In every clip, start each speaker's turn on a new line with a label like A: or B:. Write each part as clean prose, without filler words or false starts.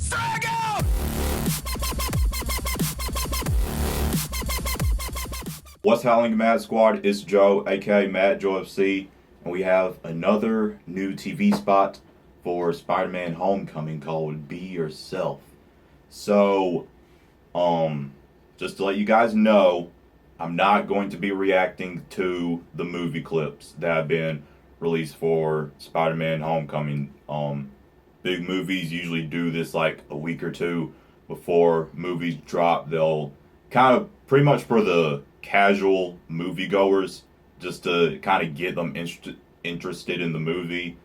A: Frag out!
B: What's happening, Mad Squad? It's Joe, aka Mad Joe FC, and we have another new TV spot for Spider-Man Homecoming called Be Yourself. So, just to let you guys know, I'm not going to be reacting to the movie clips that have been released for Spider-Man Homecoming. Big movies usually do this like a week or two before movies drop. They'll kind of pretty much for the casual moviegoers, just to kind of get them interested in the movie.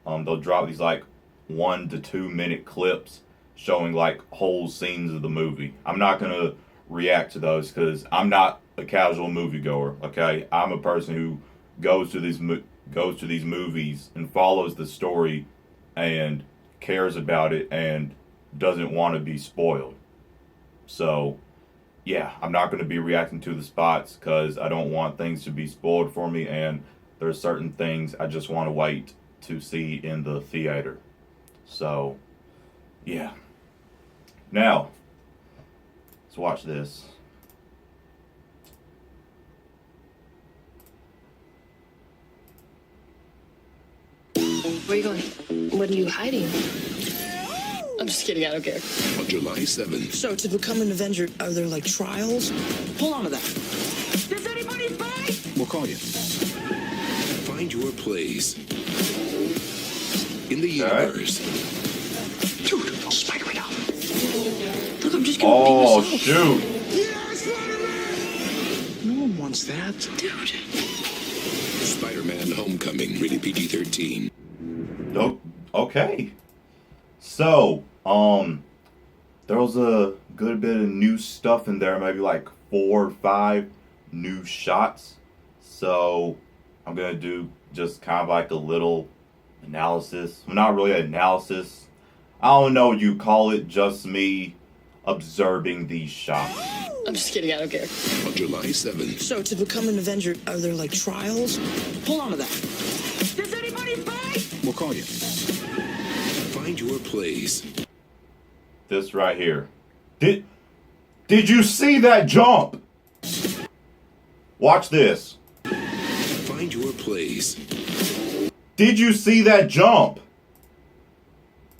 B: They'll drop these like 1 to 2 minute clips showing like whole scenes of the movie. I'm not gonna react to those because I'm not a casual moviegoer. Okay, I'm a person who goes to these movies and follows the story and cares about it and doesn't want to be spoiled. So yeah, I'm not going to be reacting to the spots because I don't want things to be spoiled for me, and there are certain things I just want to wait to see in the theater. So yeah. Now, let's watch this.
C: Where are you going? What are you hiding? I'm just kidding, I don't care.
D: On July 7th.
E: So to become an Avenger, are there like trials? Hold on to that.
A: Does anybody fight?
D: We'll call you. Find your place in the universe. Dude, Spider-Man out.
E: Look, I'm just gonna
B: Oh,
E: be myself.
B: shoot.
E: No one wants that.
C: Dude.
D: Spider-Man Homecoming, rated PG-13.
B: Okay. So, there was a good bit of new stuff in there, maybe like 4 or 5 new shots. So, I'm gonna do just kind of like a little analysis. Well, not really an analysis. I don't know what you call it, just me observing these shots.
C: I'm just kidding, I don't care.
D: On July 7th.
E: So to become an Avenger, are there like trials? Hold on to that.
A: Does anybody fight?
D: We'll call you. Find your place.
B: This right here. Did you see that jump? Watch this.
D: Find your place.
B: Did you see that jump?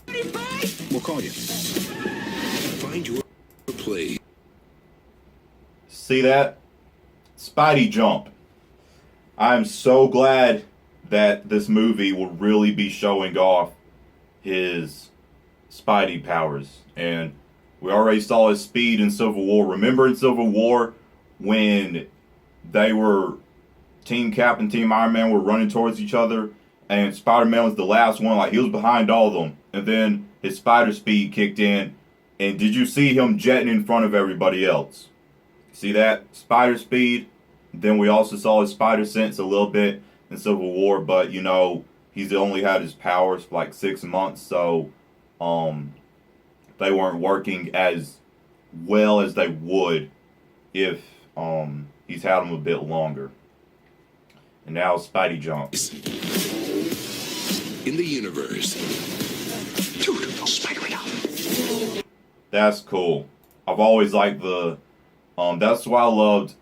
D: We'll call you. Find your place.
B: See that? Spidey jump. I'm so glad that this movie will really be showing off his Spidey powers. And we already saw his speed in Civil War. Remember in Civil War when they were Team Cap and Team Iron Man were running towards each other, and Spider-Man was the last one, like he was behind all of them, and then his spider speed kicked in, and did you see him jetting in front of everybody else? See that? Spider speed. Then we also saw his spider sense a little bit in Civil War, but you know, he's only had his powers for like 6 months, so they weren't working as well as they would if he's had them a bit longer. And now Spidey jumps.
D: In the universe. Dude, Spider-Man out.
B: That's cool. I've always liked the that's why I loved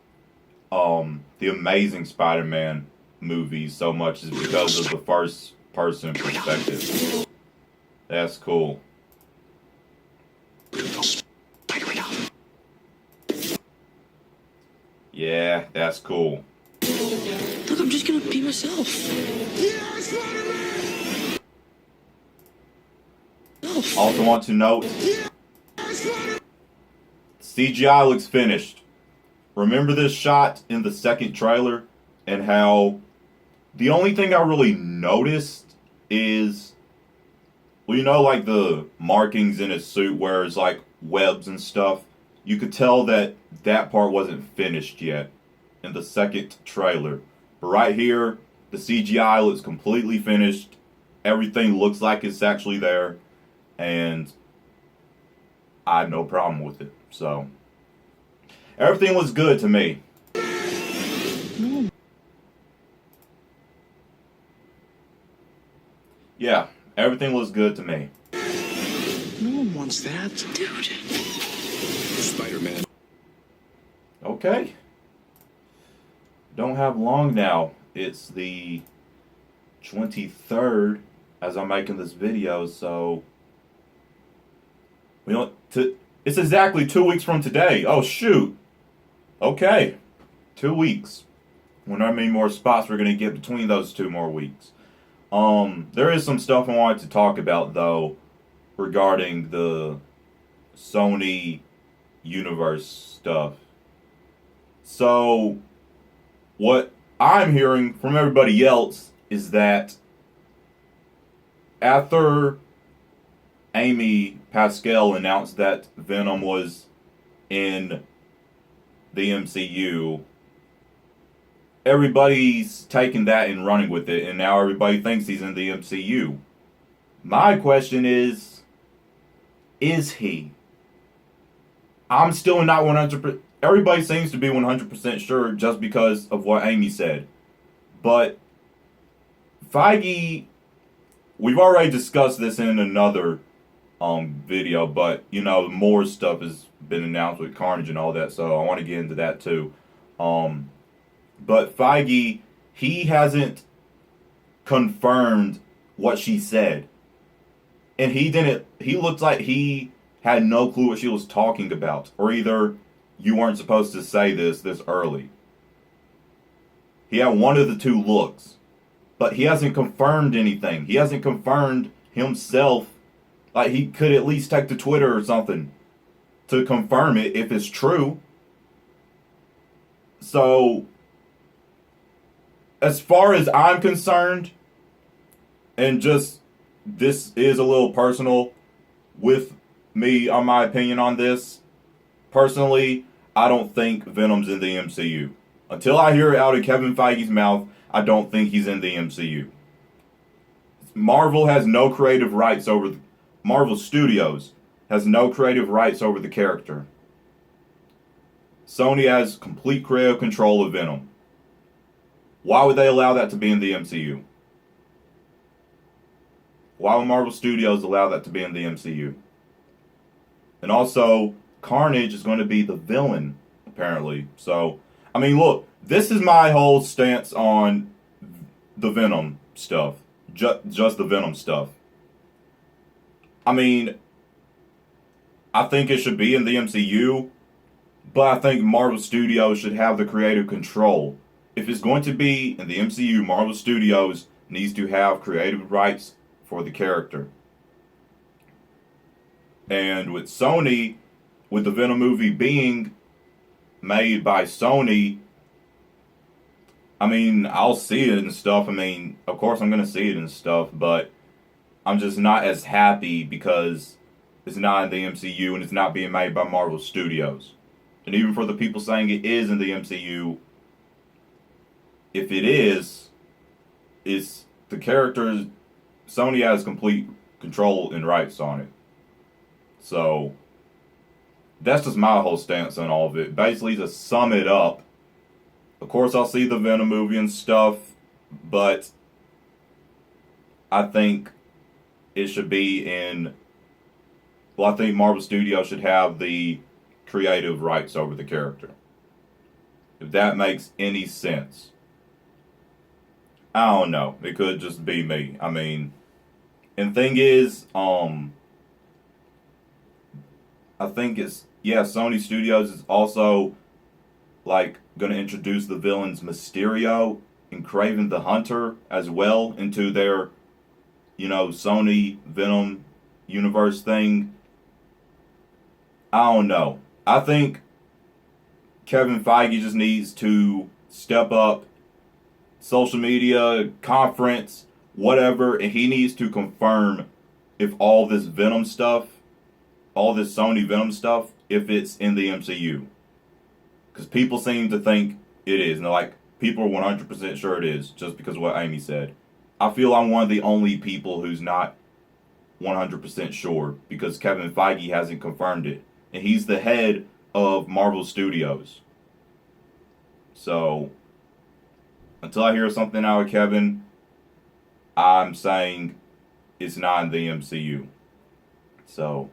B: the Amazing Spider-Man movies so much, is because of the first person perspective. That's cool.
D: Spider-Man out.
B: Yeah, that's cool.
E: Look, I'm just gonna be myself.
B: Also want to note, CGI looks finished. Remember this shot in the second trailer and how the only thing I really noticed is, well, you know, like the markings in his suit where it's like webs and stuff. You could tell that that part wasn't finished yet in the second trailer. But right here, the CGI looks completely finished. Everything looks like it's actually there. And I had no problem with it. So everything was good to me. Yeah, everything looks good to me.
E: No one wants
D: wants that?
C: Dude.
D: Spider-Man.
B: Okay. Don't have long now. It's the 23rd as I'm making this video, so we don't. It's exactly 2 weeks from today. Oh shoot. Okay, 2 weeks. Wonder how many more spots we're gonna get between those 2 more weeks. There is some stuff I wanted to talk about though regarding the Sony universe stuff. So, what I'm hearing from everybody else is that after Amy Pascal announced that Venom was in the MCU, everybody's taking that and running with it, and now everybody thinks he's in the MCU. My question is he? I'm still not 100%. Everybody seems to be 100% sure just because of what Amy said. But Feige, we've already discussed this in another video, but you know, more stuff has been announced with Carnage and all that, so I want to get into that too. But Feige, he hasn't confirmed what she said. And he looked like he had no clue what she was talking about. Or either you weren't supposed to say this early. He had one of the two looks. But he hasn't confirmed anything. He hasn't confirmed himself. Like, he could at least take to Twitter or something to confirm it if it's true. So, as far as I'm concerned, and just this is a little personal with me on my opinion on this. Personally, I don't think Venom's in the MCU. Until I hear it out of Kevin Feige's mouth, I don't think he's in the MCU. Marvel has no creative rights over Marvel Studios has no creative rights over the character. Sony has complete creative control of Venom. Why would they allow that to be in the MCU? Why would Marvel Studios allow that to be in the MCU? And also, Carnage is going to be the villain, apparently. So, I mean, look, this is my whole stance on the Venom stuff. Just the Venom stuff. I mean, I think it should be in the MCU, but I think Marvel Studios should have the creative control. If it's going to be in the MCU, Marvel Studios needs to have creative rights for the character. And with Sony, with the Venom movie being made by Sony, I mean, I'll see it and stuff. I mean, of course I'm going to see it and stuff, but I'm just not as happy because it's not in the MCU and it's not being made by Marvel Studios. And even for the people saying it is in the MCU, if it is, it's the characters, Sony has complete control and rights on it. So, that's just my whole stance on all of it. Basically, to sum it up, of course I'll see the Venom movie and stuff, but I think it should be in... Well, I think Marvel Studios should have the creative rights over the character. If that makes any sense. I don't know. It could just be me. I mean, and thing is, I think it's, yeah, Sony Studios is also, like, going to introduce the villains Mysterio and Kraven the Hunter as well into their, you know, Sony Venom universe thing. I don't know. I think Kevin Feige just needs to step up, social media, conference, whatever, and he needs to confirm if all this Venom stuff, all this Sony Venom stuff, if it's in the MCU. Because people seem to think it is. And they're like, people are 100% sure it is, just because of what Amy said. I feel I'm one of the only people who's not 100% sure, because Kevin Feige hasn't confirmed it. And he's the head of Marvel Studios. So, until I hear something out of Kevin, I'm saying it's not in the MCU. So,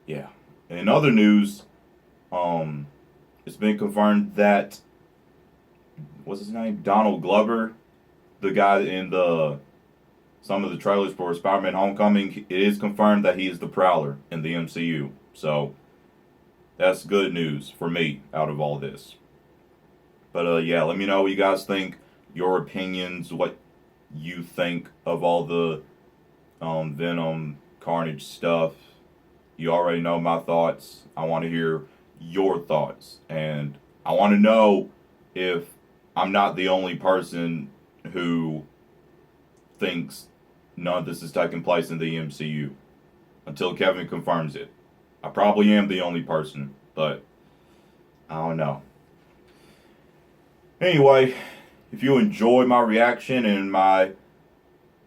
B: Yeah. And in other news, it's been confirmed that what's his name? Donald Glover, the guy in some of the trailers for Spider-Man Homecoming, it is confirmed that he is the Prowler in the MCU. So that's good news for me out of all this. But yeah, let me know what you guys think, your opinions, what you think of all the Venom, Carnage stuff. You already know my thoughts. I want to hear your thoughts. And I want to know if I'm not the only person who thinks none of this is taking place in the MCU. Until Kevin confirms it. I probably am the only person, but I don't know. Anyway, if you enjoy my reaction and my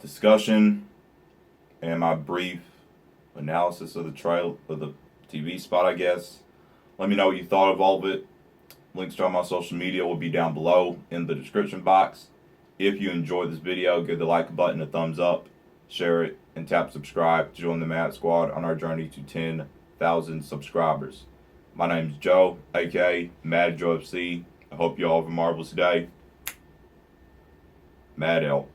B: discussion and my brief analysis of the trail of the TV spot, I guess, let me know what you thought of all of it. Links to all my social media will be down below in the description box. If you enjoyed this video, give the like button a thumbs up, share it, and tap subscribe to join the Mad Squad on our journey to 10,000 subscribers. My name's Joe, aka Mad Joe FC. I hope you all have a marvelous day. Mad out.